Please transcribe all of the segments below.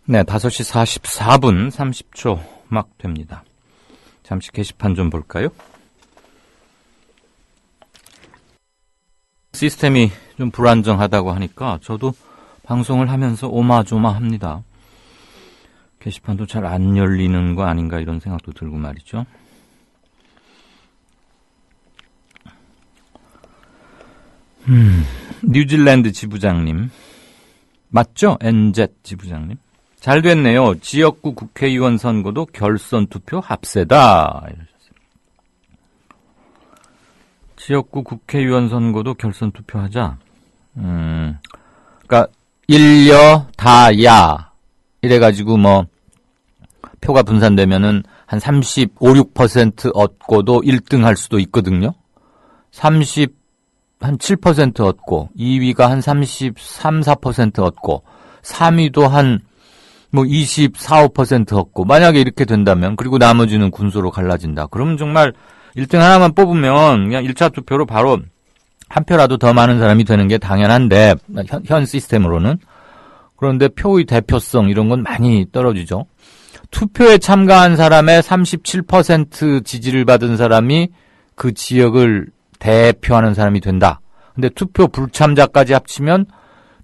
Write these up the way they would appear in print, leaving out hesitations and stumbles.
네, 5시 44분 30초 막 됩니다. 잠시 게시판 좀 볼까요? 시스템이 좀 불안정하다고 하니까 저도 방송을 하면서 오마조마합니다. 게시판도 잘 안 열리는 거 아닌가 이런 생각도 들고 말이죠. 뉴질랜드 지부장님 맞죠? NZ 지부장님 잘 됐네요. 지역구 국회의원 선거도 결선 투표 합세다. 이러셨어요. 지역구 국회의원 선거도 결선 투표하자. 그러니까 일여 다야 이래가지고 뭐 표가 분산되면은 한 35, 6% 얻고도 1등 할 수도 있거든요. 한 7% 얻고 2위가 한 33, 4% 얻고 3위도 한 뭐 24, 5% 얻고 만약에 이렇게 된다면 그리고 나머지는 군소로 갈라진다. 그러면 정말 1등 하나만 뽑으면 그냥 1차 투표로 바로 한 표라도 더 많은 사람이 되는 게 당연한데 현 시스템으로는. 그런데 표의 대표성 이런 건 많이 떨어지죠. 투표에 참가한 사람의 37% 지지를 받은 사람이 그 지역을 대표하는 사람이 된다. 근데 투표 불참자까지 합치면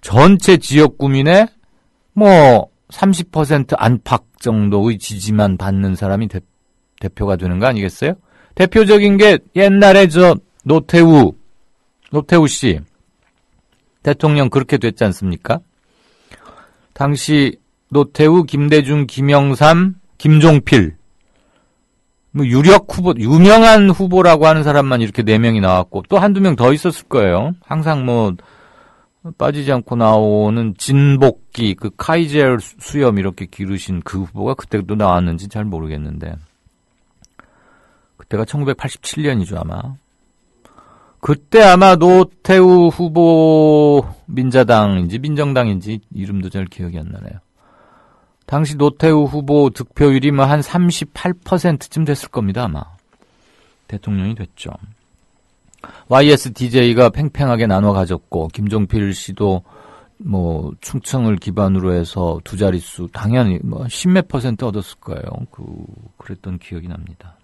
전체 지역 구민의 뭐 30% 안팎 정도의 지지만 받는 사람이 대표가 되는 거 아니겠어요? 대표적인 게 옛날에 노태우 씨 대통령 그렇게 됐지 않습니까? 당시 노태우, 김대중, 김영삼, 김종필 뭐 유력 후보, 유명한 후보라고 하는 사람만 이렇게 4명이 나왔고 또 한두 명 더 있었을 거예요. 항상 뭐 빠지지 않고 나오는 진복기, 그 카이젤 수염 이렇게 기르신 그 후보가 그때도 나왔는지 잘 모르겠는데 그때가 1987년이죠 아마. 그때 아마 노태우 후보 민자당인지 민정당인지 이름도 잘 기억이 안 나네요. 당시 노태우 후보 득표율이 뭐 한 38%쯤 됐을 겁니다 아마. 대통령이 됐죠. YSDJ가 팽팽하게 나눠 가졌고 김종필 씨도 뭐 충청을 기반으로 해서 두 자릿수 당연히 뭐 10몇 % 얻었을 거예요. 그랬던 기억이 납니다.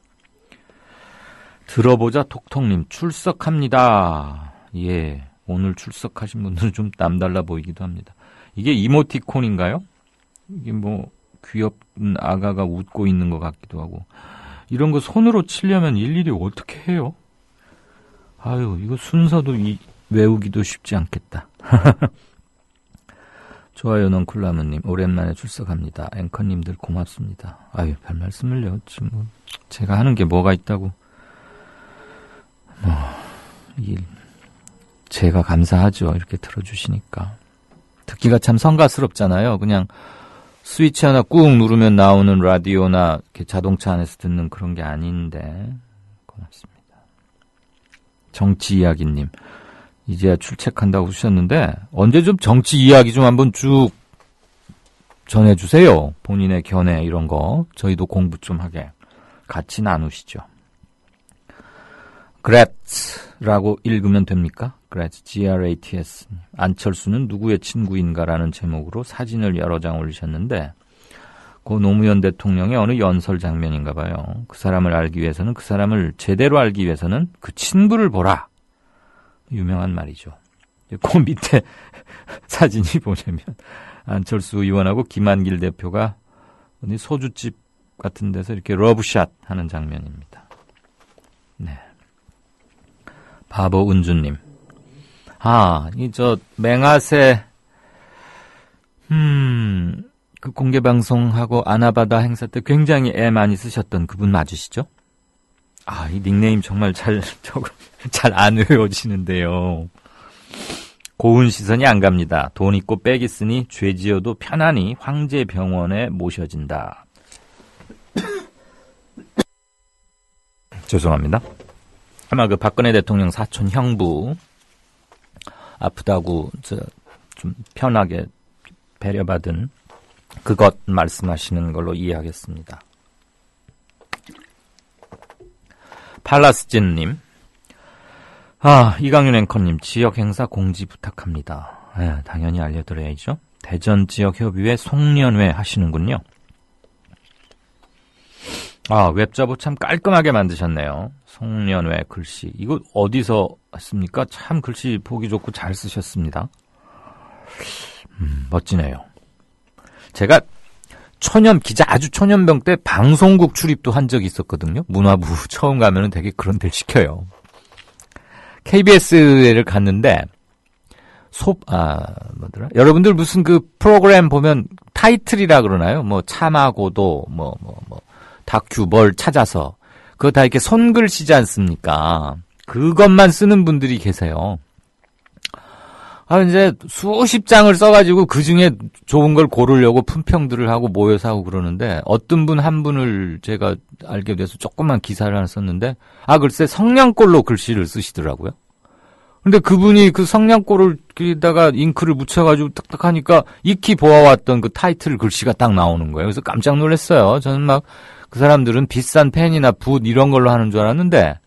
들어보자 톡톡님 출석합니다. 예, 오늘 출석하신 분들은 좀 남달라 보이기도 합니다. 이게 이모티콘인가요? 이게 뭐 귀엽은 아가가 웃고 있는 것 같기도 하고 이런 거 손으로 치려면 일일이 어떻게 해요? 아유, 이거 순서도 외우기도 쉽지 않겠다. 좋아요, 넌쿨라무님. 오랜만에 출석합니다. 앵커님들 고맙습니다. 아유, 별 말씀을요. 지금 뭐 제가 하는 게 뭐가 있다고. 제가 감사하죠. 이렇게 들어주시니까. 듣기가 참 성가스럽잖아요. 그냥 스위치 하나 꾹 누르면 나오는 라디오나 이렇게 자동차 안에서 듣는 그런 게 아닌데. 고맙습니다. 정치 이야기님. 이제야 출첵한다고 하셨는데 언제 좀 정치 이야기 좀 한번 쭉 전해주세요. 본인의 견해 이런 거. 저희도 공부 좀 하게. 같이 나누시죠. 그레츠라고 읽으면 됩니까? 그레츠, G-R-A-T-S. 안철수는 누구의 친구인가라는 제목으로 사진을 여러 장 올리셨는데 고 노무현 대통령의 어느 연설 장면인가 봐요. 그 사람을 알기 위해서는 그 사람을 제대로 알기 위해서는 그 친구를 보라. 유명한 말이죠. 그 밑에 사진이 보시면 안철수 의원하고 김한길 대표가 어디 소주집 같은 데서 이렇게 러브샷 하는 장면입니다. 네. 바보 은주님. 맹아새 그 공개방송하고 아나바다 행사 때 굉장히 애 많이 쓰셨던 그분 맞으시죠? 이 닉네임 정말 잘 안 외워지는데요. 고운 시선이 안 갑니다. 돈 있고 빽 있으니 죄지어도 편안히 황제병원에 모셔진다. 죄송합니다. 아마 그 박근혜 대통령 사촌 형부 아프다고 좀 편하게 배려받은 그것 말씀하시는 걸로 이해하겠습니다. 팔라스진님. 이강윤 앵커님 지역 행사 공지 부탁합니다. 당연히 알려드려야죠. 대전 지역 협의회 송년회 하시는군요. 웹자보 참 깔끔하게 만드셨네요. 송년회 글씨. 이거 어디서 했습니까? 참 글씨 보기 좋고 잘 쓰셨습니다. 멋지네요. 제가 아주 초년병 때 방송국 출입도 한 적이 있었거든요. 문화부 처음 가면은 되게 그런 데를 시켜요. KBS를 갔는데, 여러분들 무슨 그 프로그램 보면 타이틀이라 그러나요? 뭐, 참하고도, 다큐 뭘 찾아서. 그거 다 이렇게 손글씨지 않습니까? 그것만 쓰는 분들이 계세요. 이제 수십 장을 써가지고 그 중에 좋은 걸 고르려고 품평들을 하고 모여서 하고 그러는데, 어떤 분 한 분을 제가 알게 돼서 조그만 기사를 하나 썼는데, 글쎄 성냥꼴로 글씨를 쓰시더라고요. 근데 그분이 그 성냥꼴을 그다가 잉크를 묻혀가지고 딱딱 하니까 익히 보아왔던 그 타이틀 글씨가 딱 나오는 거예요. 그래서 깜짝 놀랐어요. 저는 막 그 사람들은 비싼 펜이나 붓 이런 걸로 하는 줄 알았는데,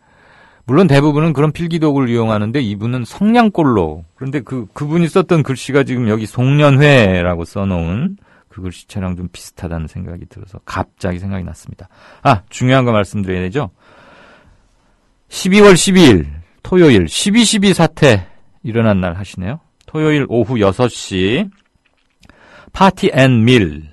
물론 대부분은 그런 필기도구를 이용하는데 이분은 성냥꼴로. 그런데 그분이 썼던 글씨가 지금 여기 송년회라고 써놓은 그 글씨체랑 좀 비슷하다는 생각이 들어서 갑자기 생각이 났습니다. 중요한 거 말씀드려야 되죠. 12월 12일 토요일 12.12 사태 일어난 날 하시네요. 토요일 오후 6시 파티 앤 밀.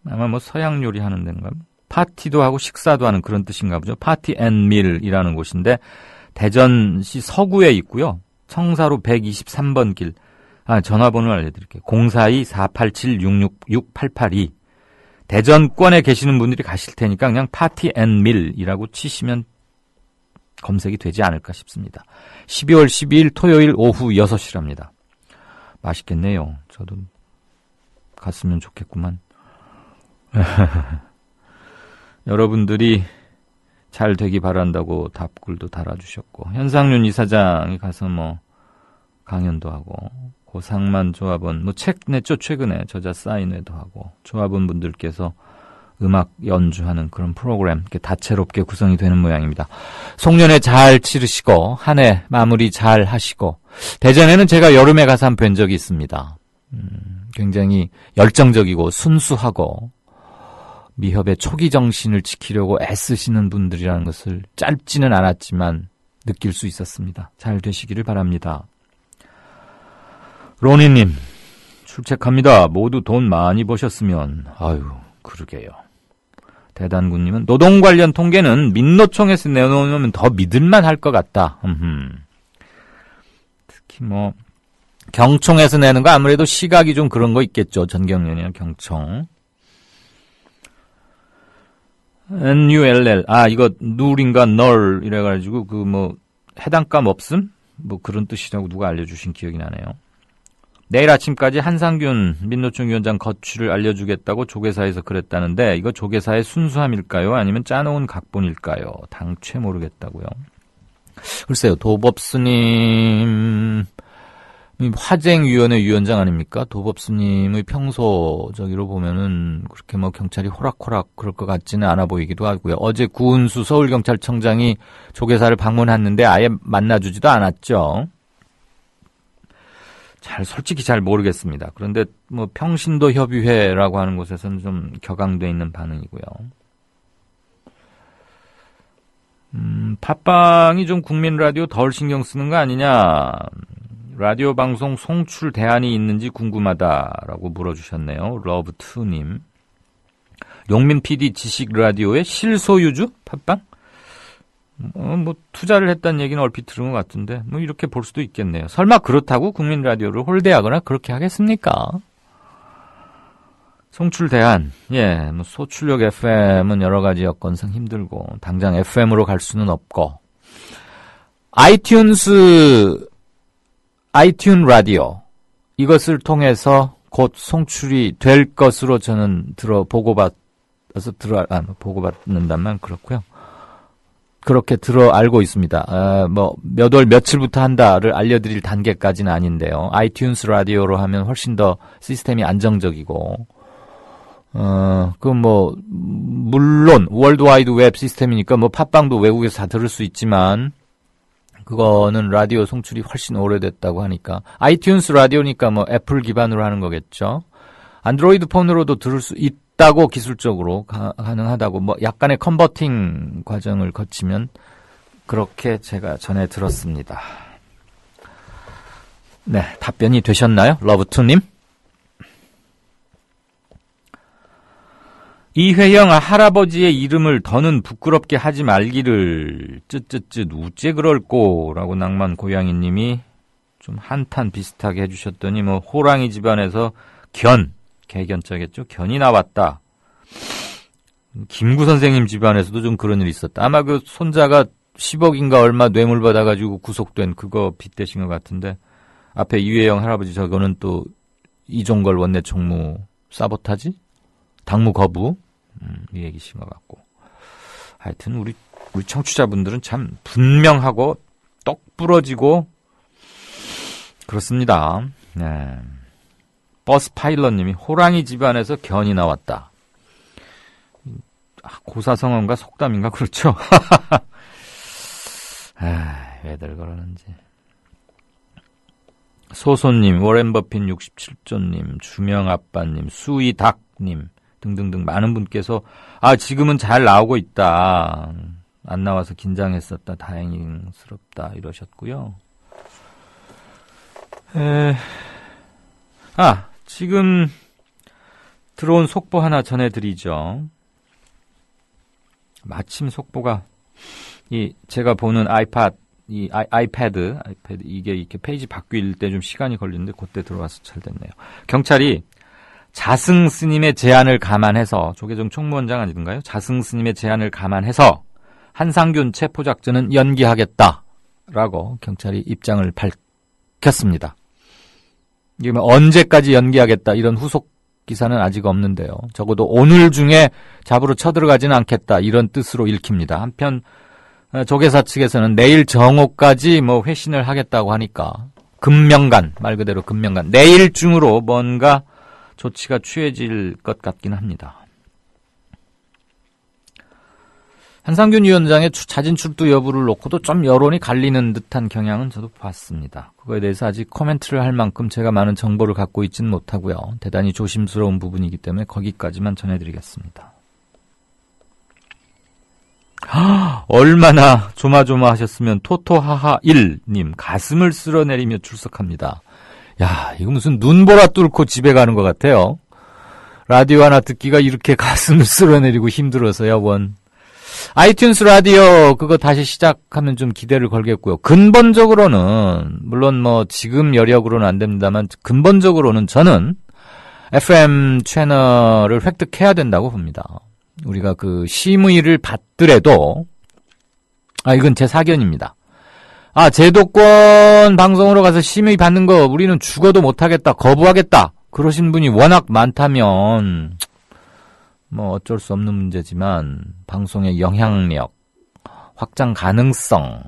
아마 뭐 서양 요리 하는 데인가. 파티도 하고 식사도 하는 그런 뜻인가 보죠. 파티 앤 밀이라는 곳인데 대전시 서구에 있고요. 청사로 123번 길. 전화번호 알려드릴게요. 042-487-666-882. 대전권에 계시는 분들이 가실 테니까 그냥 파티 앤 밀이라고 치시면 검색이 되지 않을까 싶습니다. 12월 12일 토요일 오후 6시랍니다. 맛있겠네요. 저도 갔으면 좋겠구만. 여러분들이 잘 되기 바란다고 답글도 달아주셨고, 현상윤 이사장이 가서 강연도 하고, 고상만 조합원 책 냈죠. 최근에 저자 사인회도 하고, 조합원 분들께서 음악 연주하는 그런 프로그램 이렇게 다채롭게 구성이 되는 모양입니다. 송년회 잘 치르시고 한 해 마무리 잘 하시고, 대전에는 제가 여름에 가서 한 뵌 적이 있습니다. 굉장히 열정적이고 순수하고 미협의 초기 정신을 지키려고 애쓰시는 분들이라는 것을 짧지는 않았지만 느낄 수 있었습니다. 잘 되시기를 바랍니다. 로니님, 출첵합니다. 모두 돈 많이 버셨으면. 그러게요. 대단군님은 노동 관련 통계는 민노총에서 내놓으면 더 믿을만 할 것 같다. 특히 경총에서 내는 거 아무래도 시각이 좀 그런 거 있겠죠. 전경련이나 경총. NULL. 이거 누린가 널 이래가지고 해당감 없음? 그런 뜻이라고 누가 알려주신 기억이 나네요. 내일 아침까지 한상균 민노총 위원장 거취를 알려주겠다고 조계사에서 그랬다는데, 이거 조계사의 순수함일까요? 아니면 짜놓은 각본일까요? 당최 모르겠다고요. 글쎄요, 도법스님 화쟁위원회 위원장 아닙니까? 도법스님의 평소적으로 보면은 그렇게 경찰이 호락호락 그럴 것 같지는 않아 보이기도 하고요. 어제 구은수 서울경찰청장이 조계사를 방문했는데 아예 만나주지도 않았죠. 솔직히 잘 모르겠습니다. 그런데 평신도 협의회라고 하는 곳에서는 좀 격앙돼 있는 반응이고요. 팟빵이 좀 국민 라디오 덜 신경 쓰는 거 아니냐? 라디오 방송 송출 대안이 있는지 궁금하다라고 물어주셨네요. 러브2님. 용민 PD 지식 라디오의 실소유주? 팟빵? 투자를 했다는 얘기는 얼핏 들은 것 같은데, 이렇게 볼 수도 있겠네요. 설마 그렇다고 국민 라디오를 홀대하거나 그렇게 하겠습니까? 송출 대안. 소출력 FM은 여러 가지 여건상 힘들고, 당장 FM으로 갈 수는 없고, 아이튠 라디오 이것을 통해서 곧 송출이 될 것으로 저는 보고받는다면 그렇고요. 그렇게 알고 있습니다. 몇 월 며칠부터 한다를 알려드릴 단계까지는 아닌데요. 아이튠스 라디오로 하면 훨씬 더 시스템이 안정적이고, 물론 월드와이드 웹 시스템이니까 팟빵도 외국에서 다 들을 수 있지만, 그거는 라디오 송출이 훨씬 오래됐다고 하니까. 아이튠스 라디오니까 뭐 애플 기반으로 하는 거겠죠. 안드로이드 폰으로도 들을 수 있다고 기술적으로 가능하다고 뭐 약간의 컨버팅 과정을 거치면 그렇게 제가 전해 들었습니다. 네, 답변이 되셨나요? 러브투님? 이회영 할아버지의 이름을 더는 부끄럽게 하지 말기를 쯧쯧쯧 우째 그럴꼬 라고 낭만 고양이님이 좀 한탄 비슷하게 해주셨더니 뭐 호랑이 집안에서 개견자겠죠? 견이 나왔다. 김구 선생님 집안에서도 좀 그런 일이 있었다. 아마 그 손자가 10억인가 얼마 뇌물 받아가지고 구속된 그거 빗대신 것 같은데 앞에 이회영 할아버지 저거는 또 이종걸 원내 총무 사보타지? 당무 거부? 이 얘기신 것 같고. 하여튼 우리 청취자분들은 참 분명하고 똑 부러지고 그렇습니다. 네. 버스 파일럿님이 호랑이 집안에서 견이 나왔다. 고사성어인가 속담인가 그렇죠? 왜들 그러는지. 소소님, 워렌 버핏 67조님, 주명아빠님, 수이닥님 등등등 많은 분께서 지금은 잘 나오고 있다. 안 나와서 긴장했었다. 다행스럽다. 이러셨고요. 지금 들어온 속보 하나 전해드리죠. 마침 속보가 제가 보는 아이패드 이게 이렇게 페이지 바뀔 때 좀 시간이 걸리는데 그때 들어와서 잘 됐네요. 경찰이 자승 스님의 제안을 감안해서 조계종 총무원장 아닌가요? 자승 스님의 제안을 감안해서 한상균 체포작전은 연기하겠다라고 경찰이 입장을 밝혔습니다. 이게 뭐 언제까지 연기하겠다 이런 후속 기사는 아직 없는데요. 적어도 오늘 중에 잡으러 쳐들어가지는 않겠다 이런 뜻으로 읽힙니다. 한편 조계사 측에서는 내일 정오까지 뭐 회신을 하겠다고 하니까 금명간 말 그대로 금명간 내일 중으로 뭔가 조치가 취해질 것 같긴 합니다. 한상균 위원장의 자진 출두 여부를 놓고도 좀 여론이 갈리는 듯한 경향은 저도 봤습니다. 그거에 대해서 아직 코멘트를 할 만큼 제가 많은 정보를 갖고 있지는 못하고요. 대단히 조심스러운 부분이기 때문에 거기까지만 전해드리겠습니다. 얼마나 조마조마하셨으면 토토하하1님 가슴을 쓸어내리며 출석합니다. 야, 이거 무슨 눈보라 뚫고 집에 가는 것 같아요. 라디오 하나 듣기가 이렇게 가슴을 쓸어내리고 힘들어서야 원. 아이튠스 라디오 그거 다시 시작하면 좀 기대를 걸겠고요. 근본적으로는 물론 뭐 지금 여력으로는 안 됩니다만 근본적으로는 저는 FM 채널을 획득해야 된다고 봅니다. 우리가 그 심의를 받더라도 이건 제 사견입니다. 제도권 방송으로 가서 심의 받는 거 우리는 죽어도 못하겠다, 거부하겠다 그러신 분이 워낙 많다면 뭐 어쩔 수 없는 문제지만 방송의 영향력, 확장 가능성,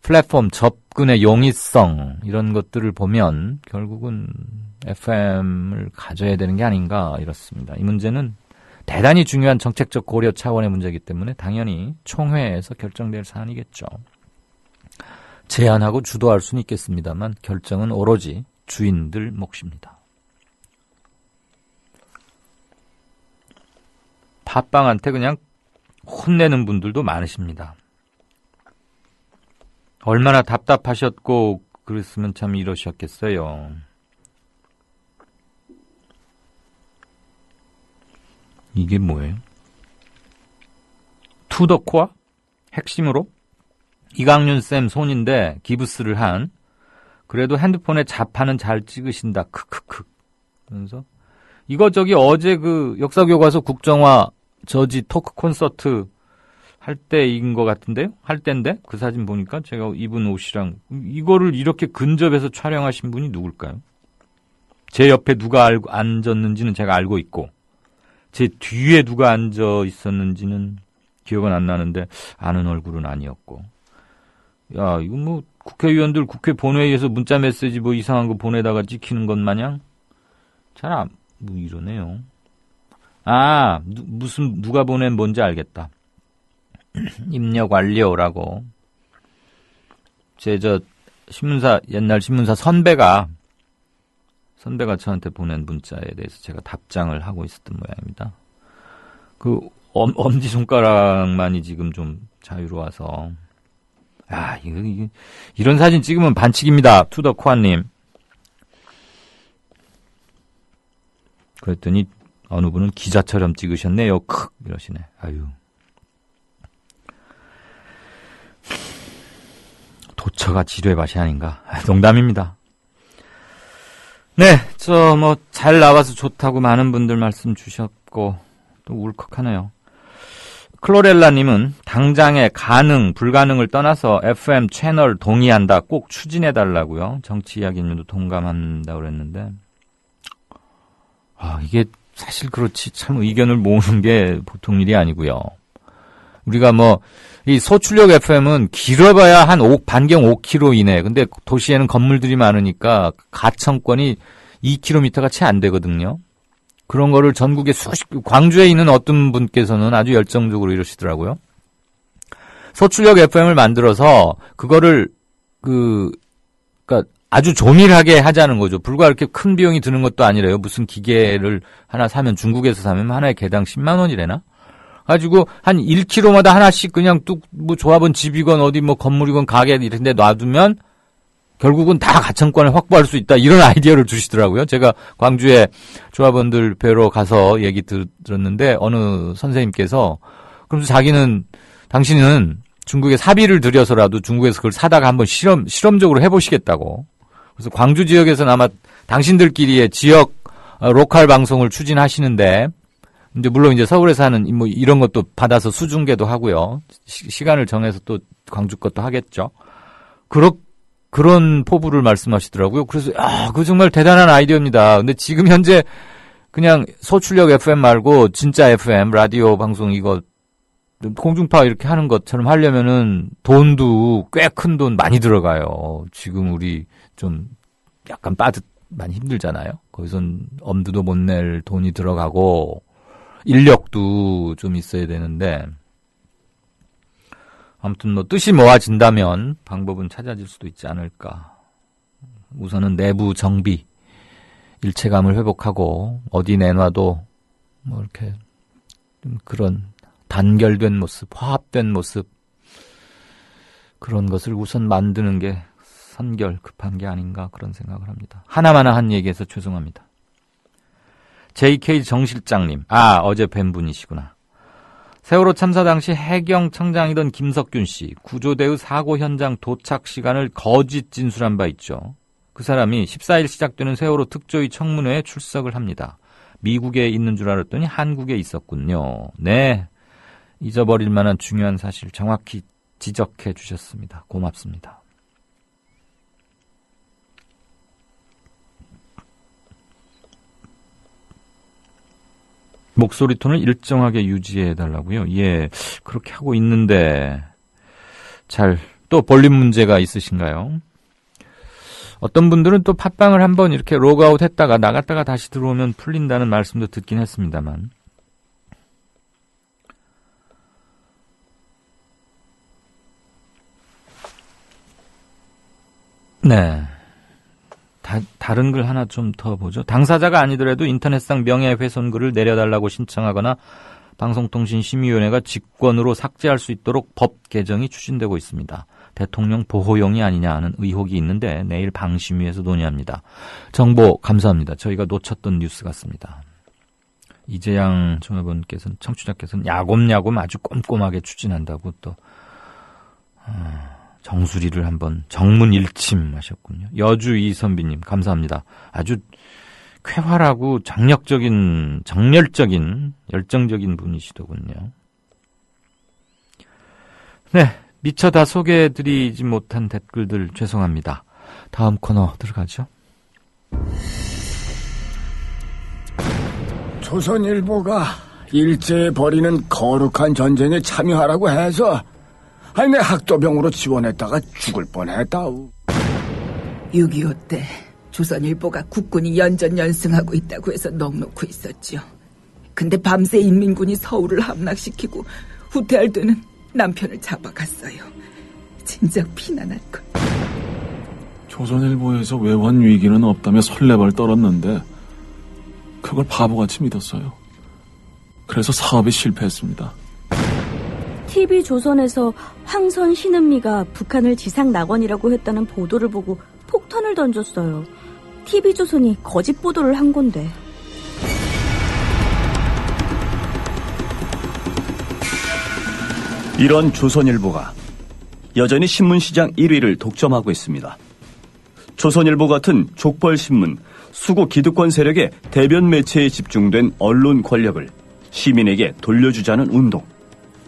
플랫폼 접근의 용이성 이런 것들을 보면 결국은 FM을 가져야 되는 게 아닌가 이렇습니다. 이 문제는 대단히 중요한 정책적 고려 차원의 문제이기 때문에 당연히 총회에서 결정될 사안이겠죠. 제안하고 주도할 수는 있겠습니다만 결정은 오로지 주인들 몫입니다. 팟빵한테 그냥 혼내는 분들도 많으십니다. 얼마나 답답하셨고 그랬으면 참 이러셨겠어요. 이게 뭐예요? 투더코어? 핵심으로? 이강윤쌤 손인데 기부스를 한 그래도 핸드폰에 자판은 잘 찍으신다. 크크크. 그러면서 이거 저기 어제 그 역사교과서 국정화 저지 토크 콘서트 할 때인 것 같은데요? 할 때인데 그 사진 보니까 제가 입은 옷이랑 이거를 이렇게 근접해서 촬영하신 분이 누굴까요? 제 옆에 누가 앉았는지는 제가 알고 있고 제 뒤에 누가 앉아 있었는지는 기억은 안 나는데 아는 얼굴은 아니었고 야 이거 뭐 국회의원들 국회 본회의에서 문자 메시지 뭐 이상한 거 보내다가 찍히는 것 마냥 잘 뭐 이러네요. 무슨 누가 보낸 뭔지 알겠다. 입력 완료라고 신문사, 옛날 신문사 선배가 저한테 보낸 문자에 대해서 제가 답장을 하고 있었던 모양입니다. 엄지손가락만이 지금 좀 자유로워서. 이런 사진 찍으면 반칙입니다. 투더코아님. 그랬더니 어느 분은 기자처럼 찍으셨네요. 이러시네. 아유. 도처가 지뢰의 밭이 아닌가. 농담입니다. 네, 잘 나와서 좋다고 많은 분들 말씀 주셨고, 또 울컥하네요. 클로렐라님은 당장의 가능, 불가능을 떠나서 FM 채널 동의한다. 꼭 추진해달라고요. 정치 이야기님도 동감한다고 그랬는데. 이게 사실 그렇지. 참 의견을 모으는 게 보통 일이 아니고요. 우리가 이 소출력 FM은 길어봐야 반경 5km 이내. 근데 도시에는 건물들이 많으니까 가청권이 2km가 채 안 되거든요. 그런 거를 전국에 광주에 있는 어떤 분께서는 아주 열정적으로 이러시더라고요. 소출력 FM을 만들어서 그거를 그러니까 아주 조밀하게 하자는 거죠. 불과 이렇게 큰 비용이 드는 것도 아니래요. 무슨 기계를 하나 사면, 중국에서 사면 하나에 개당 10만 원이래나? 가지고 한 1km마다 하나씩 그냥 조합원 집이건 어디 건물이건 가게 이런 데 놔두면 결국은 다 가청권을 확보할 수 있다. 이런 아이디어를 주시더라고요. 제가 광주에 조합원들 뵈러 가서 얘기 들었는데 어느 선생님께서 그러면서 당신은 중국에 사비를 들여서라도 중국에서 그걸 사다가 한번 실험적으로 해보시겠다고. 그래서 광주 지역에서는 아마 당신들끼리의 지역 로컬 방송을 추진하시는데 물론 이제 서울에서 하는 이런 것도 받아서 수중계도 하고요. 시간을 정해서 또 광주 것도 하겠죠. 그런 포부를 말씀하시더라고요. 그래서 그거 정말 대단한 아이디어입니다. 근데 지금 현재 그냥 소출력 FM 말고 진짜 FM 라디오 방송 이거 공중파 이렇게 하는 것처럼 하려면은 돈도 꽤 큰 돈 많이 들어가요. 지금 우리 좀 약간 많이 힘들잖아요. 거기선 엄두도 못 낼 돈이 들어가고 인력도 좀 있어야 되는데 아무튼 뜻이 모아진다면 방법은 찾아질 수도 있지 않을까. 우선은 내부 정비, 일체감을 회복하고 어디 내놔도 이렇게 좀 그런 단결된 모습, 화합된 모습 그런 것을 우선 만드는 게 급한 게 아닌가 그런 생각을 합니다. 하나마나 한 얘기해서 죄송합니다. JK 정실장님, 어제 뵌 분이시구나. 세월호 참사 당시 해경청장이던 김석균 씨, 구조대의 사고 현장 도착 시간을 거짓 진술한 바 있죠. 그 사람이 14일 시작되는 세월호 특조위 청문회에 출석을 합니다. 미국에 있는 줄 알았더니 한국에 있었군요. 네, 잊어버릴 만한 중요한 사실 정확히 지적해 주셨습니다. 고맙습니다. 목소리 톤을 일정하게 유지해달라고요? 예, 그렇게 하고 있는데 또 볼륨 문제가 있으신가요? 어떤 분들은 또 팟빵을 한번 이렇게 로그아웃 했다가 나갔다가 다시 들어오면 풀린다는 말씀도 듣긴 했습니다만 네. 다른 글 하나 좀 더 보죠. 당사자가 아니더라도 인터넷상 명예훼손글을 내려달라고 신청하거나 방송통신심의위원회가 직권으로 삭제할 수 있도록 법 개정이 추진되고 있습니다. 대통령 보호용이 아니냐 하는 의혹이 있는데 내일 방심위에서 논의합니다. 정보 감사합니다. 저희가 놓쳤던 뉴스 같습니다. 이재양 청취자분께서는 야곱야곱 아주 꼼꼼하게 추진한다고 또 정수리를 한번 정문일침하셨군요. 여주 이선비님 감사합니다. 아주 쾌활하고 정열적인 열정적인 분이시더군요. 네, 미처 다 소개해드리지 못한 댓글들 죄송합니다. 다음 코너 들어가죠. 조선일보가 일제에 벌이는 거룩한 전쟁에 참여하라고 해서 내 학도병으로 지원했다가 죽을 뻔했다우. 6.25 때 조선일보가 국군이 연전연승하고 있다고 해서 넋놓고 있었죠. 근데 밤새 인민군이 서울을 함락시키고 후퇴할 때는 남편을 잡아갔어요. 진작 피난할걸. 조선일보에서 외환 위기는 없다며 설레발 떨었는데 그걸 바보같이 믿었어요. 그래서 사업에 실패했습니다. TV조선에서 황선 신은미가 북한을 지상 낙원이라고 했다는 보도를 보고 폭탄을 던졌어요. TV조선이 거짓 보도를 한 건데. 이런 조선일보가 여전히 신문시장 1위를 독점하고 있습니다. 조선일보 같은 족벌신문, 수구 기득권 세력의 대변 매체에 집중된 언론 권력을 시민에게 돌려주자는 운동.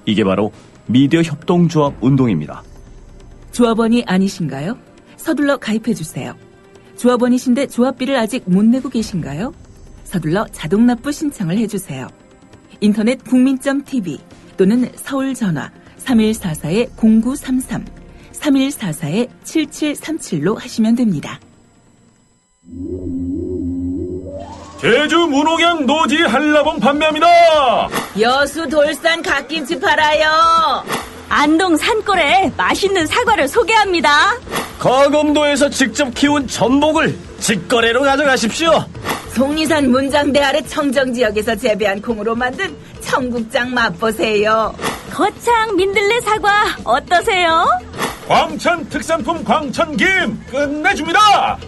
이게 바로 미디어 협동조합 운동입니다. 조합원이 아니신가요? 서둘러 가입해주세요. 조합원이신데 조합비를 아직 못 내고 계신가요? 서둘러 자동납부 신청을 해주세요. 인터넷 국민.tv 또는 서울 전화 3144-0933, 3144-7737로 하시면 됩니다. 제주 문옥양 노지 한라봉 판매합니다. 여수 돌산 갓김치 팔아요. 안동 산골에 맛있는 사과를 소개합니다. 거금도에서 직접 키운 전복을 직거래로 가져가십시오. 속리산 문장대 아래 청정지역에서 재배한 콩으로 만든 청국장 맛보세요. 거창 민들레 사과 어떠세요? 광천 특산품 광천김 끝내줍니다.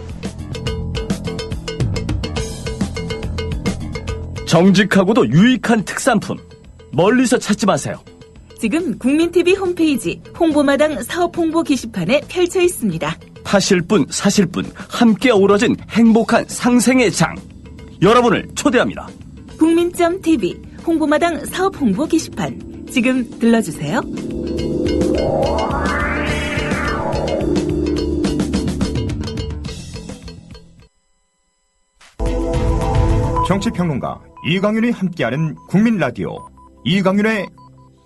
정직하고도 유익한 특산품. 멀리서 찾지 마세요. 지금 국민TV 홈페이지 홍보마당 사업홍보 게시판에 펼쳐 있습니다. 파실 분, 사실 분, 함께 어우러진 행복한 상생의 장. 여러분을 초대합니다. 국민.tv 홍보마당 사업홍보 게시판 지금 들러주세요. 정치평론가 이강윤이 함께하는 국민라디오 이강윤의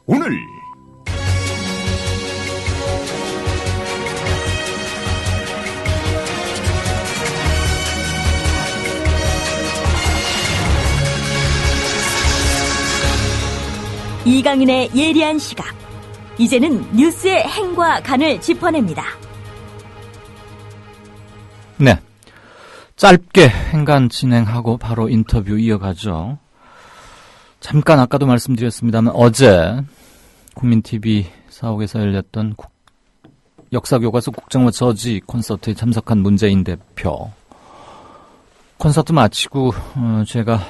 오늘. 이강윤의 예리한 시각. 이제는 뉴스의 행과 간을 짚어냅니다. 네. 짧게 행간 진행하고 바로 인터뷰 이어가죠. 잠깐 아까도 말씀드렸습니다만 어제 국민TV 사옥에서 열렸던 역사교과서 국정화 저지 콘서트에 참석한 문재인 대표. 콘서트 마치고 제가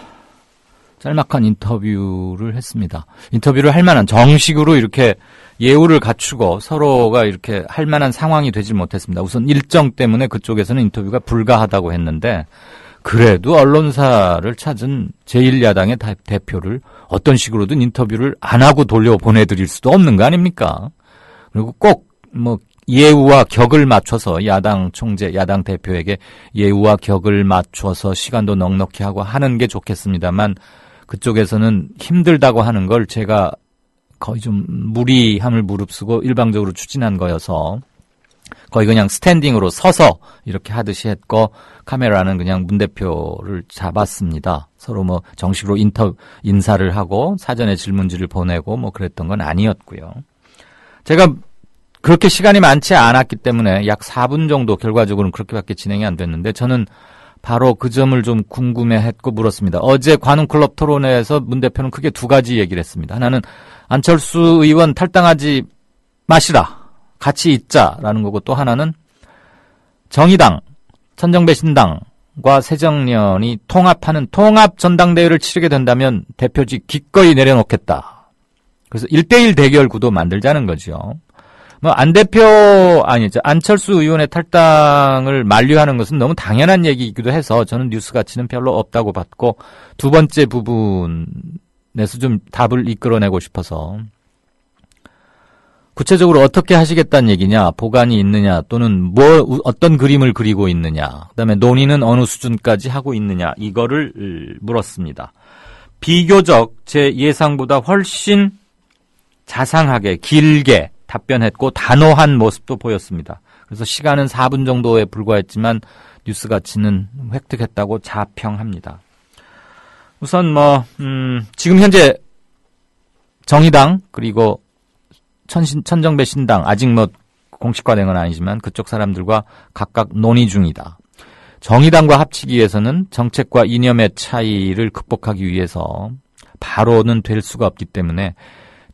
짤막한 인터뷰를 했습니다. 인터뷰를 할 만한 정식으로 이렇게 예우를 갖추고 서로가 이렇게 할 만한 상황이 되질 못했습니다. 우선 일정 때문에 그쪽에서는 인터뷰가 불가하다고 했는데 그래도 언론사를 찾은 제1야당의 대표를 어떤 식으로든 인터뷰를 안 하고 돌려보내드릴 수도 없는 거 아닙니까? 그리고 꼭 뭐 예우와 격을 맞춰서 야당 총재, 야당 대표에게 예우와 격을 맞춰서 시간도 넉넉히 하고 하는 게 좋겠습니다만 그쪽에서는 힘들다고 하는 걸 제가 거의 좀 무리함을 무릅쓰고 일방적으로 추진한 거여서 거의 그냥 스탠딩으로 서서 이렇게 하듯이 했고 카메라는 그냥 문 대표를 잡았습니다. 서로 뭐 정식으로 인사를 하고 사전에 질문지를 보내고 뭐 그랬던 건 아니었고요. 제가 그렇게 시간이 많지 않았기 때문에 약 4분 정도 결과적으로는 그렇게밖에 진행이 안 됐는데 저는 바로 그 점을 좀 궁금해했고 물었습니다. 어제 관훈클럽 토론회에서 문 대표는 크게 두 가지 얘기를 했습니다. 하나는 안철수 의원 탈당하지 마시라. 같이 있자라는 거고 또 하나는 정의당, 천정배신당과 새정년이 통합하는 통합 전당대회를 치르게 된다면 대표직 기꺼이 내려놓겠다. 그래서 1대1 대결 구도 만들자는 거죠. 뭐 안철수 의원의 탈당을 만류하는 것은 너무 당연한 얘기이기도 해서 저는 뉴스 가치는 별로 없다고 봤고 두 번째 부분에서 좀 답을 이끌어내고 싶어서 구체적으로 어떻게 하시겠다는 얘기냐, 보관이 있느냐, 또는 어떤 그림을 그리고 있느냐, 그다음에 논의는 어느 수준까지 하고 있느냐, 이거를 물었습니다. 비교적 제 예상보다 훨씬 자상하게, 길게 답변했고 단호한 모습도 보였습니다. 그래서 시간은 4분 정도에 불과했지만 뉴스 가치는 획득했다고 자평합니다. 우선 지금 현재 정의당 그리고 천정배신당 아직 공식화된 건 아니지만 그쪽 사람들과 각각 논의 중이다. 정의당과 합치기 위해서는 정책과 이념의 차이를 극복하기 위해서 바로는 될 수가 없기 때문에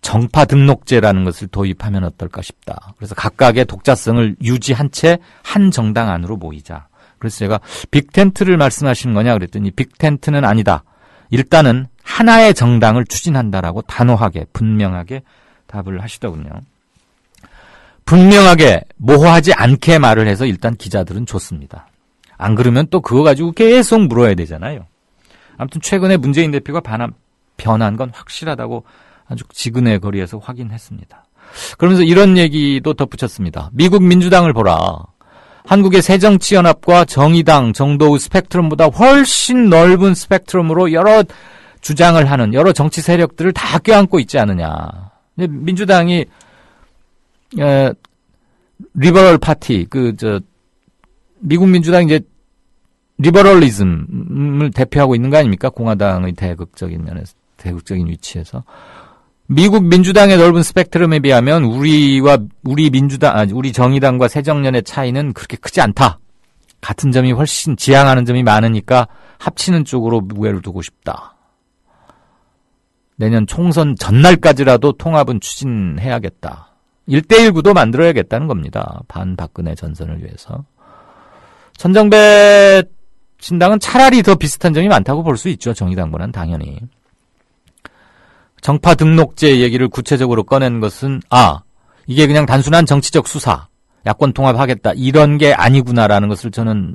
정파 등록제라는 것을 도입하면 어떨까 싶다. 그래서 각각의 독자성을 유지한 채 한 정당 안으로 모이자. 그래서 제가 빅텐트를 말씀하시는 거냐 그랬더니 빅텐트는 아니다. 일단은 하나의 정당을 추진한다라고 단호하게 분명하게 답을 하시더군요. 분명하게 모호하지 않게 말을 해서 일단 기자들은 좋습니다. 안 그러면 또 그거 가지고 계속 물어야 되잖아요. 아무튼 최근에 문재인 대표가 변한 건 확실하다고 아주 지근의 거리에서 확인했습니다. 그러면서 이런 얘기도 덧붙였습니다. 미국 민주당을 보라. 한국의 새정치연합과 정의당 정도의 스펙트럼보다 훨씬 넓은 스펙트럼으로 여러 주장을 하는 여러 정치 세력들을 다 껴안고 있지 않느냐. 민주당이 리버럴 파티 미국 민주당이 이제 리버럴리즘을 대표하고 있는 거 아닙니까? 공화당의 대극적인 위치에서. 미국 민주당의 넓은 스펙트럼에 비하면 우리 정의당과 새정련의 차이는 그렇게 크지 않다. 같은 점이 훨씬 지향하는 점이 많으니까 합치는 쪽으로 무게를 두고 싶다. 내년 총선 전날까지라도 통합은 추진해야겠다. 1대1 구도 만들어야겠다는 겁니다. 반박근혜 전선을 위해서. 천정배 신당은 차라리 더 비슷한 점이 많다고 볼 수 있죠. 정의당보다는 당연히. 정파 등록제 얘기를 구체적으로 꺼낸 것은 이게 그냥 단순한 정치적 수사, 야권 통합하겠다 이런 게 아니구나라는 것을 저는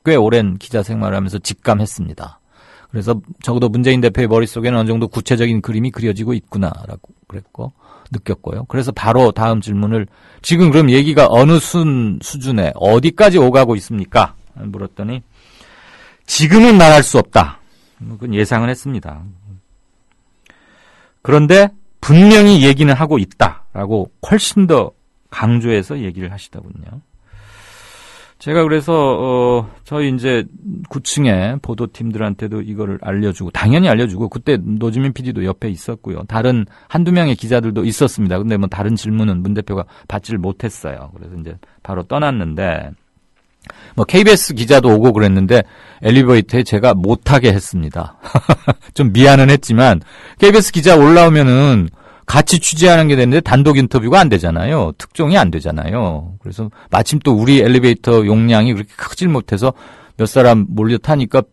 꽤 오랜 기자 생활을 하면서 직감했습니다. 그래서 적어도 문재인 대표의 머릿속에는 어느 정도 구체적인 그림이 그려지고 있구나라고 느꼈고요. 그래서 바로 다음 질문을 지금 그럼 얘기가 어느 수준에 어디까지 오가고 있습니까? 물었더니 지금은 말할 수 없다. 그건 예상은 했습니다. 그런데 분명히 얘기는 하고 있다라고 훨씬 더 강조해서 얘기를 하시더군요. 제가 그래서 저희 이제 9층에 보도팀들한테도 이거를 당연히 알려주고 그때 노지민 PD도 옆에 있었고요. 다른 한두 명의 기자들도 있었습니다. 근데 다른 질문은 문 대표가 받지를 못했어요. 그래서 이제 바로 떠났는데 KBS 기자도 오고 그랬는데 엘리베이터에 제가 못하게 했습니다. 좀 미안은 했지만 KBS 기자 올라오면은 같이 취재하는 게 되는데 단독 인터뷰가 안 되잖아요. 특종이 안 되잖아요. 그래서 마침 또 우리 엘리베이터 용량이 그렇게 크질 못해서 몇 사람 몰려 타니까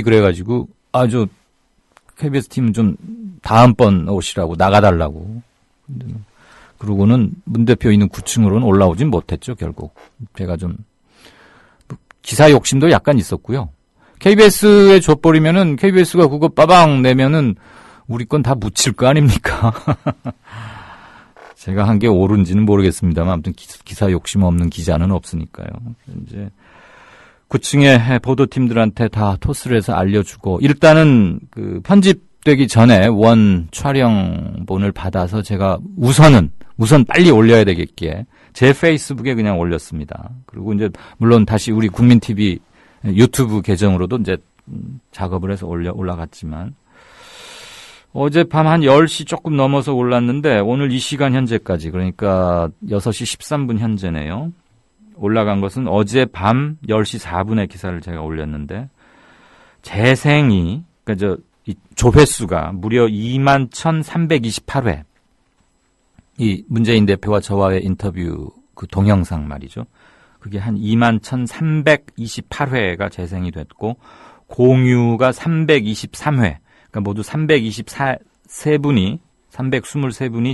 그래가지고 아주 KBS 팀은 좀 다음번 오시라고 나가달라고. 그러고는 문 대표 있는 9층으로는 올라오진 못했죠. 결국 제가 좀 기사 욕심도 약간 있었고요. KBS에 줘버리면은 KBS가 그거 빠방 내면은 우리 건 다 묻힐 거 아닙니까? 제가 한 게 옳은지는 모르겠습니다만 아무튼 기사 욕심 없는 기자는 없으니까요. 이제 9층의 보도팀들한테 다 토스를 해서 알려주고 일단은 편집되기 전에 원 촬영본을 받아서 제가 우선 빨리 올려야 되겠기에 제 페이스북에 그냥 올렸습니다. 그리고 이제 물론 다시 우리 국민TV 유튜브 계정으로도 이제 작업을 해서 올라갔지만 어젯밤 한 10시 조금 넘어서 올랐는데 오늘 이 시간 현재까지 그러니까 6시 13분 현재네요. 올라간 것은 어젯밤 10시 4분에 기사를 제가 올렸는데 재생이 조회수가 무려 21,328회. 이 문재인 대표와 저와의 인터뷰 동영상 말이죠. 그게 한 21,328회가 재생이 됐고 공유가 323회. 그러니까 모두 323분이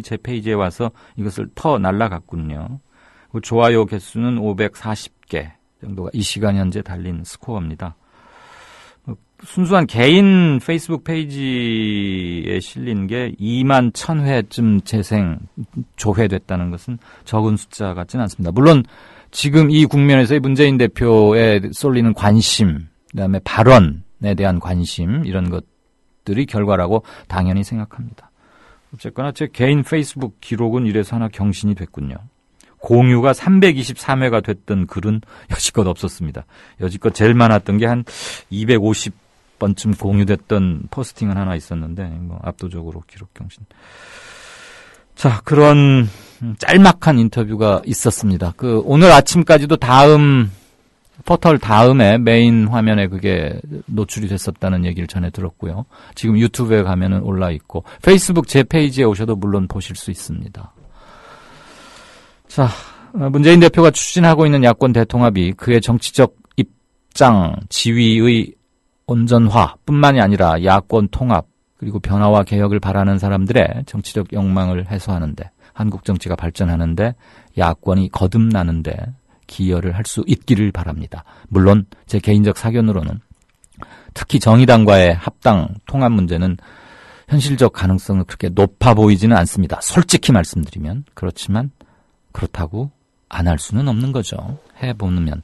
제 페이지에 와서 이것을 날라갔군요. 좋아요 개수는 540개 정도가 이 시간 현재 달린 스코어입니다. 순수한 개인 페이스북 페이지에 실린 게 2만 1,000회쯤 조회됐다는 것은 적은 숫자 같지는 않습니다. 물론 지금 이 국면에서의 문재인 대표에 쏠리는 관심, 그다음에 발언에 대한 관심 이런 것들이 결과라고 당연히 생각합니다. 어쨌거나 제 개인 페이스북 기록은 이래서 하나 경신이 됐군요. 공유가 323회가 됐던 글은 여지껏 없었습니다. 여지껏 제일 많았던 게 한 250번쯤 공유됐던 포스팅은 하나 있었는데 압도적으로 기록 경신. 자, 그런 짤막한 인터뷰가 있었습니다. 오늘 아침까지도 포털 다음에 메인 화면에 그게 노출이 됐었다는 얘기를 전해 들었고요. 지금 유튜브에 가면은 올라 있고, 페이스북 제 페이지에 오셔도 물론 보실 수 있습니다. 자, 문재인 대표가 추진하고 있는 야권 대통합이 그의 정치적 입장, 지위의 온전화뿐만이 아니라 야권 통합, 그리고 변화와 개혁을 바라는 사람들의 정치적 욕망을 해소하는데, 한국 정치가 발전하는데, 야권이 거듭나는데 기여를 할 수 있기를 바랍니다. 물론 제 개인적 사견으로는 특히 정의당과의 합당 통합 문제는 현실적 가능성은 그렇게 높아 보이지는 않습니다. 솔직히 말씀드리면. 그렇지만 그렇다고 안 할 수는 없는 거죠. 해보면.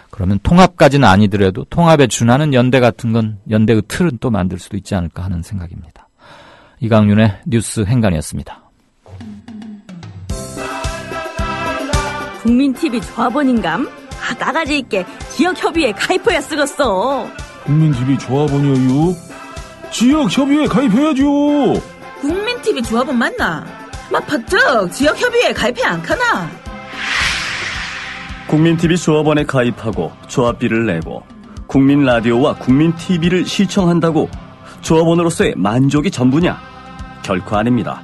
그러면 통합까지는 아니더라도 통합에 준하는 연대 같은 건, 연대의 틀은 또 만들 수도 있지 않을까 하는 생각입니다. 이강윤의 뉴스 행간이었습니다. 국민TV 조합원인감? 나가지 있게 지역협의회 가입해야 쓰겠어. 국민TV 조합원이요? 지역협의회 가입해야죠. 국민TV 조합원 맞나? 막 퍼뜩 지역협의회 가입해 안 카나? 국민TV 조합원에 가입하고 조합비를 내고 국민라디오와 국민TV를 시청한다고 조합원으로서의 만족이 전부냐? 결코 아닙니다.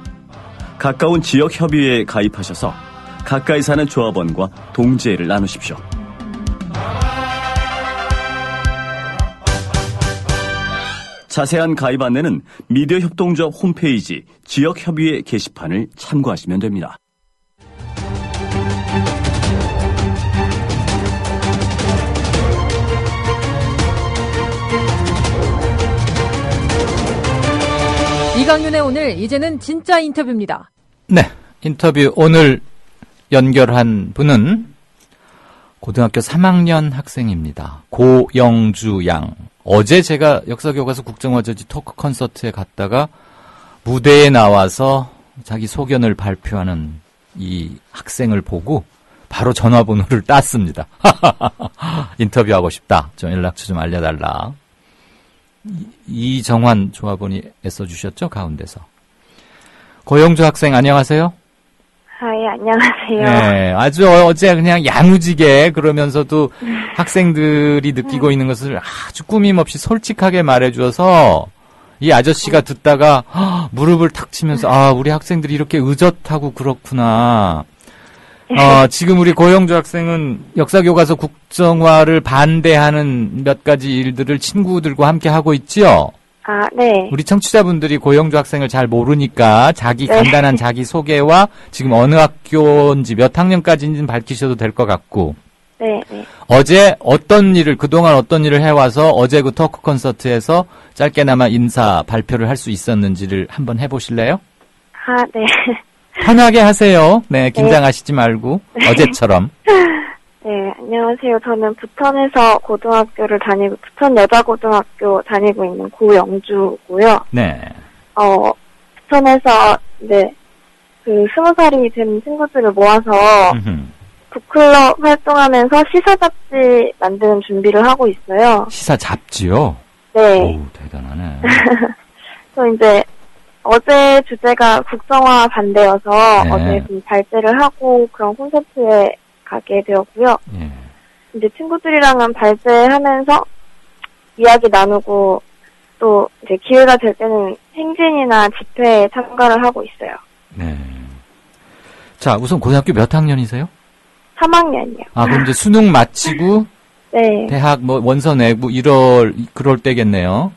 가까운 지역협의회에 가입하셔서 가까이 사는 조합원과 동지애를 나누십시오. 자세한 가입 안내는 미디어 협동조합 홈페이지 지역협의회 게시판을 참고하시면 됩니다. 이강윤의 오늘, 이제는 진짜 인터뷰입니다. 네, 인터뷰 오늘 연결한 분은 고등학교 3학년 학생입니다. 고영주 양. 어제 제가 역사교과서 국정화저지 토크 콘서트에 갔다가 무대에 나와서 자기 소견을 발표하는 이 학생을 보고 바로 전화번호를 땄습니다. 인터뷰하고 싶다. 좀 연락처 좀 알려달라. 이정환 조합원이 애써주셨죠? 가운데서. 고영주 학생 안녕하세요. 예, 안녕하세요. 네, 아주 어제 그냥 야무지게 그러면서도 학생들이 느끼고 있는 것을 아주 꾸밈없이 솔직하게 말해주어서 이 아저씨가 듣다가 무릎을 탁 치면서 우리 학생들이 이렇게 의젓하고 그렇구나. 지금 우리 고영주 학생은 역사교과서 국정화를 반대하는 몇 가지 일들을 친구들과 함께 하고 있지요? 네. 우리 청취자분들이 고영주 학생을 잘 모르니까 간단한 자기 소개와 지금 어느 학교인지 몇 학년까지인지는 밝히셔도 될 것 같고. 네. 어제 그동안 어떤 일을 해와서 어제 그 토크 콘서트에서 짧게나마 인사 발표를 할 수 있었는지를 한번 해보실래요? 네. 편하게 하세요. 네, 긴장하시지 말고. 어제처럼. 네, 안녕하세요. 저는 부천에서 고등학교를 다니고, 부천 여자고등학교 다니고 있는 고영주고요. 네. 부천에서 이제 20살이 된 친구들을 모아서 북클럽 활동하면서 시사 잡지 만드는 준비를 하고 있어요. 시사 잡지요? 네. 오, 대단하네. 그래서 이제 어제 주제가 국정화 반대여서 네. 어제 좀 발제를 하고 그런 콘서트에 가게 되었고요. 예. 이제 친구들이랑은 발제하면서 이야기 나누고 또 이제 기회가 될 때는 행진이나 집회에 참가를 하고 있어요. 네. 자, 우선 고등학교 몇 학년이세요? 3학년이요. 그럼 이제 수능 마치고 네. 대학 원서 내고 그럴 때겠네요.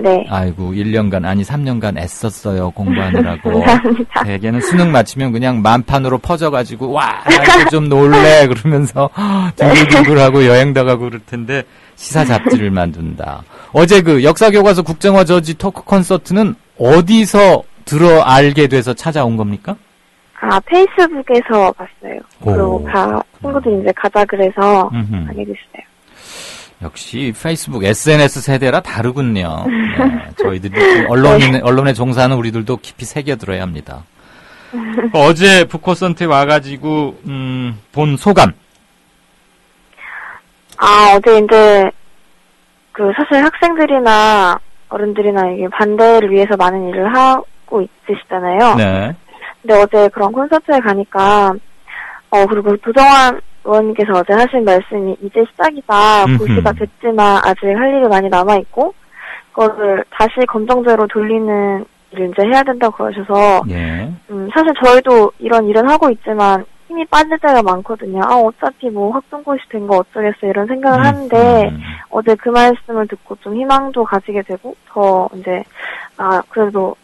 네. 아이고, 1년간, 아니 3년간 애썼어요, 공부하느라고. 감사합니다. 대개는 수능 마치면 그냥 만판으로 퍼져가지고, 와, 나 이제 좀 놀래, 그러면서, 둥글둥글하고 여행도 가고 그럴 텐데, 시사 잡지를 만든다. 어제 역사교과서 국정화 저지 토크 콘서트는 어디서 알게 돼서 찾아온 겁니까? 페이스북에서 봤어요. 그리고 친구들이 이제 가자 그래서 알게 됐어요. 역시 페이스북 SNS 세대라 다르군요. 네, 저희들이 언론에 종사하는 우리들도 깊이 새겨들어야 합니다. 어제 북콘서트에 와가지고 본 소감. 어제 이제 사실 학생들이나 어른들이나 이게 반대를 위해서 많은 일을 하고 있으시잖아요. 네. 근데 어제 그런 콘서트에 가니까, 그리고 도정환 의원님께서 어제 하신 말씀이 이제 시작이다. 고시가 됐지만 아직 할 일이 많이 남아있고, 그거를 다시 검정제로 돌리는 일을 이제 해야 된다고 그러셔서, 예. 사실 저희도 이런 일은 하고 있지만 힘이 빠질 때가 많거든요. 어차피 뭐 학종고시 된 거 어쩌겠어 이런 생각을 하는데, 어제 그 말씀을 듣고 좀 희망도 가지게 되고, 더 이제, 그래도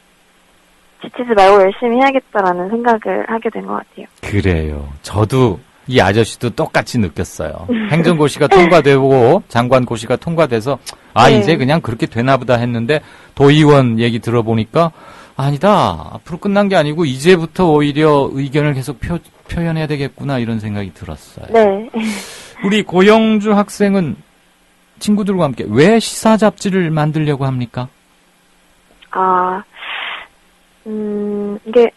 지치지 말고 열심히 해야겠다라는 생각을 하게 된 것 같아요. 그래요. 저도 이 아저씨도 똑같이 느꼈어요. 행정고시가 통과되고 장관고시가 통과돼서 네. 이제 그냥 그렇게 되나 보다 했는데 도의원 얘기 들어보니까 아니다. 앞으로 끝난 게 아니고 이제부터 오히려 의견을 계속 표현해야 되겠구나 이런 생각이 들었어요. 네. 우리 고영주 학생은 친구들과 함께 왜 시사 잡지를 만들려고 합니까? 이게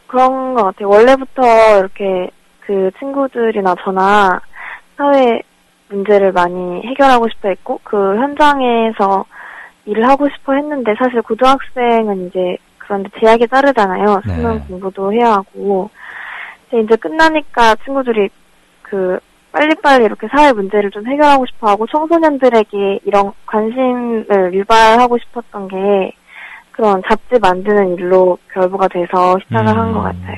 그런 것 같아요. 원래부터 이렇게 그 친구들이나 저나 사회 문제를 많이 해결하고 싶어 했고, 그 현장에서 일을 하고 싶어 했는데, 사실 고등학생은 이제 그런데 제약이 따르잖아요. 네. 수능 공부도 해야 하고. 근데 이제 끝나니까 친구들이 빨리빨리 이렇게 사회 문제를 좀 해결하고 싶어 하고, 청소년들에게 이런 관심을 유발하고 싶었던 게 그런 잡지 만드는 일로 결부가 돼서 시작을 한 것 같아요.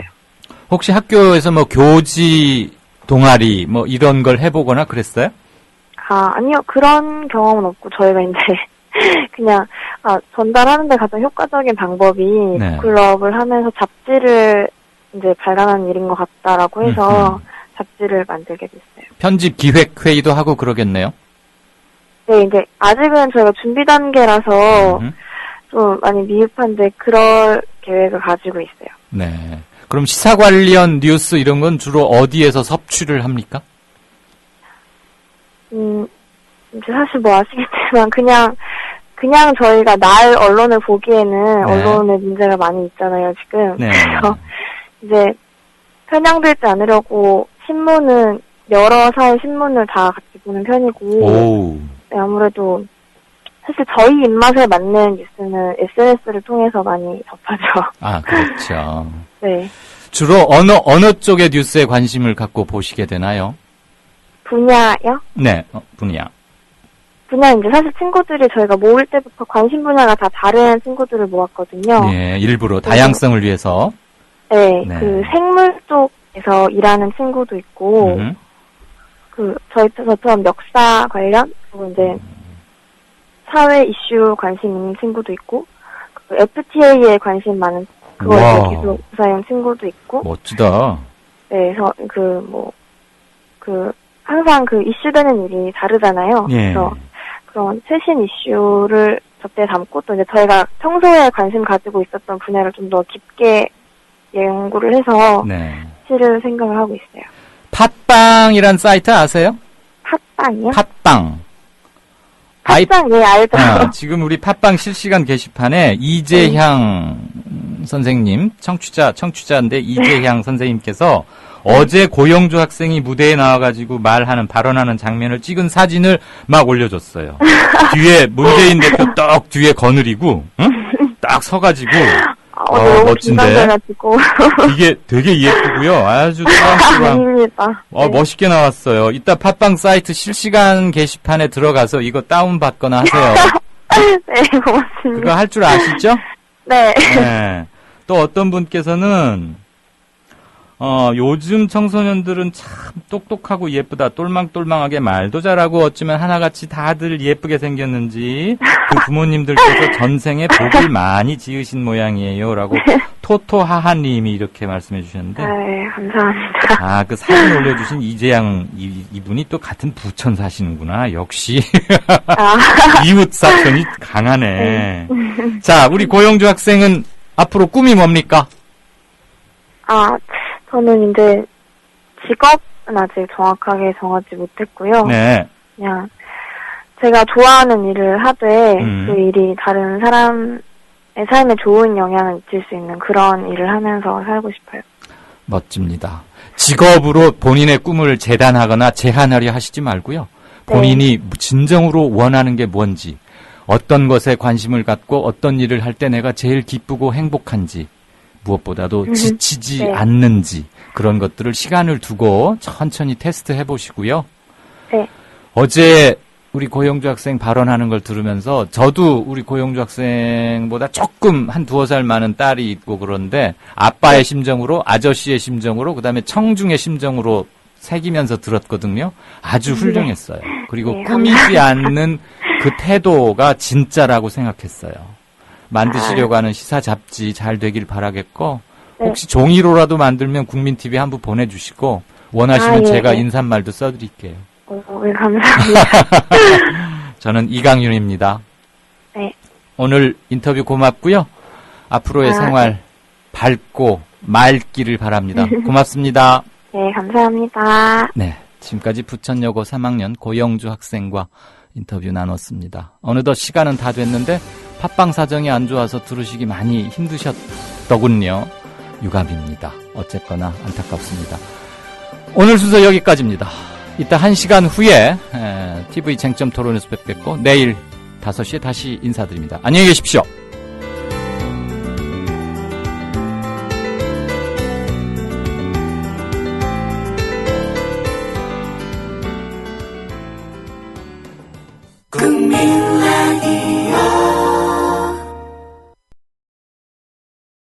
혹시 학교에서 뭐 교지 동아리 뭐 이런 걸 해보거나 그랬어요? 아니요. 그런 경험은 없고 저희가 이제 그냥 전달하는데 가장 효과적인 방법이 네. 북클럽을 하면서 잡지를 이제 발간하는 일인 것 같다라고 해서 잡지를 만들게 됐어요. 편집 기획 회의도 하고 그러겠네요. 네, 이제 아직은 저희가 준비 단계라서 좀 많이 미흡한데 그럴 계획을 가지고 있어요. 네. 그럼 시사 관련 뉴스 이런 건 주로 어디에서 섭취를 합니까? 이제 사실 뭐 아시겠지만 그냥 저희가 날 언론을 보기에는 네. 언론의 문제가 많이 있잖아요, 지금. 네. 그래서 이제 편향되지 않으려고 신문은 여러 사회 신문을 다 같이 보는 편이고 오. 네, 아무래도 사실 저희 입맛에 맞는 뉴스는 SNS를 통해서 많이 접하죠. 그렇죠. 네. 주로 어느 쪽의 뉴스에 관심을 갖고 보시게 되나요? 분야요? 네, 분야. 분야 이제 사실 친구들이 저희가 모을 때부터 관심 분야가 다 다른 친구들을 모았거든요. 네, 일부러 다양성을 위해서. 네, 네. 그 생물 쪽에서 일하는 친구도 있고, 저처럼 역사 관련, 그리고 이제 사회 이슈 관심 있는 친구도 있고, 그 FTA에 관심 많은, 그걸 이제 계속 조사용 친구도 있고. 멋지다. 네, 그래서 항상 이슈되는 일이 다르잖아요. 예. 그래서 그런 최신 이슈를 접대에 담고 또 이제 저희가 평소에 관심 가지고 있었던 분야를 좀 더 깊게 연구를 해서 네. 실을 생각을 하고 있어요. 팟빵이란 사이트 아세요? 팟빵이요? 팟빵. 팟빵, 예, 알죠. 지금 우리 팟빵 실시간 게시판에 이재향 선생님, 청취자인데 이재향 선생님께서 어제 고영주 학생이 무대에 나와가지고 발언하는 장면을 찍은 사진을 막 올려줬어요. 뒤에 문재인 대표 떡 뒤에 거느리고, 응? 딱 서가지고, 너무 멋진데. 긴장돼가지고. 이게 되게 예쁘고요. 아주 뚜랑뚜랑. 아닙니다. 네. 멋있게 나왔어요. 이따 팟빵 사이트 실시간 게시판에 들어가서 이거 다운받거나 하세요. 네, 고맙습니다. 그거 할 줄 아시죠? 네. 네. 또 어떤 분께서는 요즘 청소년들은 참 똑똑하고 예쁘다. 똘망똘망하게 말도 잘하고 어쩌면 하나같이 다들 예쁘게 생겼는지 그 부모님들께서 전생에 복을 많이 지으신 모양이에요. 라고 토토하하님이 이렇게 말씀해 주셨는데. 네, 감사합니다. 그 사진 올려주신 이재양 이분이 또 같은 부천 사시는구나. 역시. 이웃 사촌이 강하네. 자, 우리 고영주 학생은 앞으로 꿈이 뭡니까? 저는 이제 직업은 아직 정확하게 정하지 못했고요. 네. 그냥 제가 좋아하는 일을 하되 그 일이 다른 사람의 삶에 좋은 영향을 미칠 수 있는 그런 일을 하면서 살고 싶어요. 멋집니다. 직업으로 본인의 꿈을 재단하거나 제한하려 하시지 말고요. 본인이 진정으로 원하는 게 뭔지, 어떤 것에 관심을 갖고 어떤 일을 할 때 내가 제일 기쁘고 행복한지 무엇보다도 지치지 네. 않는지 그런 것들을 시간을 두고 천천히 테스트해 보시고요. 네. 어제 우리 고영주 학생 발언하는 걸 들으면서 저도 우리 고영주 학생보다 조금 한 2살 많은 딸이 있고 그런데 아빠의 심정으로, 아저씨의 심정으로, 그다음에 청중의 심정으로 새기면서 들었거든요. 아주 훌륭했어요. 그리고 네, 꾸미지 않는 그 태도가 진짜라고 생각했어요. 만드시려고 하는 시사 잡지 잘 되길 바라겠고 혹시 종이로라도 만들면 국민TV 한부 보내주시고 원하시면 제가 인사말도 써드릴게요. 네, 감사합니다. 저는 이강윤입니다. 네. 오늘 인터뷰 고맙고요. 앞으로의 생활 밝고 맑기를 바랍니다. 고맙습니다. 네, 감사합니다. 네, 지금까지 부천여고 3학년 고영주 학생과 인터뷰 나눴습니다. 어느덧 시간은 다 됐는데 팟빵 사정이 안 좋아서 들으시기 많이 힘드셨더군요. 유감입니다. 어쨌거나 안타깝습니다. 오늘 순서 여기까지입니다. 이따 1시간 후에 TV 쟁점 토론에서 뵙겠고 내일 5시에 다시 인사드립니다. 안녕히 계십시오. 국민 라디오